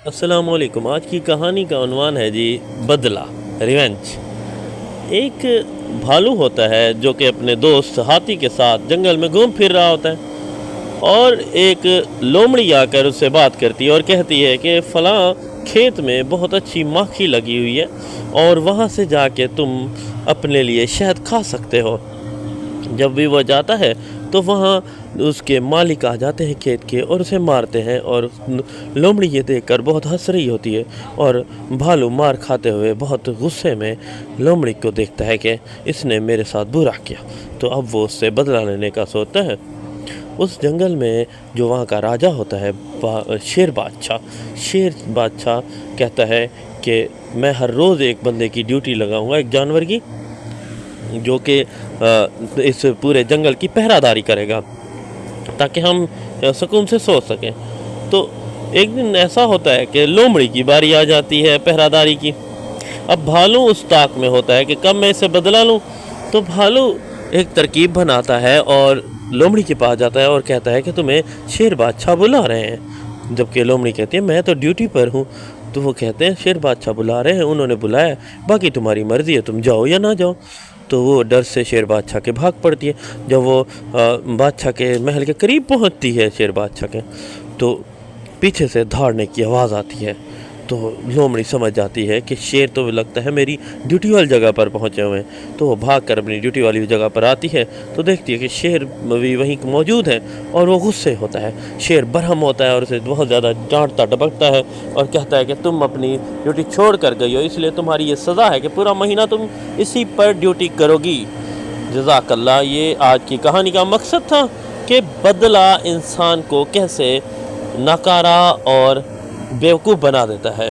السلام علیکم۔ آج کی کہانی کا عنوان ہے جی بدلہ، ریونج۔ ایک بھالو ہوتا ہے جو کہ اپنے دوست ہاتھی کے ساتھ جنگل میں گھوم پھر رہا ہوتا ہے، اور ایک لومڑی آ کر اس سے بات کرتی ہے اور کہتی ہے کہ فلاں کھیت میں بہت اچھی ماکھی لگی ہوئی ہے اور وہاں سے جا کے تم اپنے لیے شہد کھا سکتے ہو۔ جب بھی وہ جاتا ہے تو وہاں اس کے مالک آ جاتے ہیں کھیت کے اور اسے مارتے ہیں، اور لومڑی یہ دیکھ کر بہت ہنس رہی ہوتی ہے، اور بھالو مار کھاتے ہوئے بہت غصے میں لومڑی کو دیکھتا ہے کہ اس نے میرے ساتھ برا کیا، تو اب وہ اس سے بدلہ لینے کا سوچتا ہے۔ اس جنگل میں جو وہاں کا راجا ہوتا ہے، شیر بادشاہ کہتا ہے کہ میں ہر روز ایک بندے کی ڈیوٹی لگاؤں گا، ایک جانور کی، جو کہ اس پورے جنگل کی پہرہ داری کرے گا تاکہ ہم سکون سے سو سکیں۔ تو ایک دن ایسا ہوتا ہے کہ لومڑی کی باری آ جاتی ہے پہرہ داری کی۔ اب بھالو اس طاق میں ہوتا ہے کہ کب میں اسے بدلہ لوں، تو بھالو ایک ترکیب بناتا ہے اور لومڑی کے پاس جاتا ہے اور کہتا ہے کہ تمہیں شیر بادشاہ بلا رہے ہیں، جبکہ لومڑی کہتی ہے میں تو ڈیوٹی پر ہوں۔ تو وہ کہتے ہیں شیر بادشاہ بلا رہے ہیں، انہوں نے بلایا، باقی تمہاری مرضی ہے، تم جاؤ یا نہ جاؤ۔ تو وہ ڈر سے شیر بادشاہ کے بھاگ پڑتی ہے۔ جب وہ بادشاہ کے محل کے قریب پہنچتی ہے شیر بادشاہ کے، تو پیچھے سے دھاڑنے کی آواز آتی ہے۔ تو لومڑی سمجھ جاتی ہے کہ شیر تو لگتا ہے میری ڈیوٹی والی جگہ پر پہنچے ہوئے ہیں، تو وہ بھاگ کر اپنی ڈیوٹی والی جگہ پر آتی ہے تو دیکھتی ہے کہ شیر بھی وہیں موجود ہے، اور وہ غصے ہوتا ہے۔ شیر برہم ہوتا ہے اور اسے بہت زیادہ ڈانٹتا ڈپکتا ہے اور کہتا ہے کہ تم اپنی ڈیوٹی چھوڑ کر گئی ہو، اس لیے تمہاری یہ سزا ہے کہ پورا مہینہ تم اسی پر ڈیوٹی کرو گی۔ جزاک اللہ۔ یہ آج کی کہانی کا مقصد تھا کہ بدلہ انسان کو کیسے ناکارہ اور بیوقوف بنا دیتا ہے۔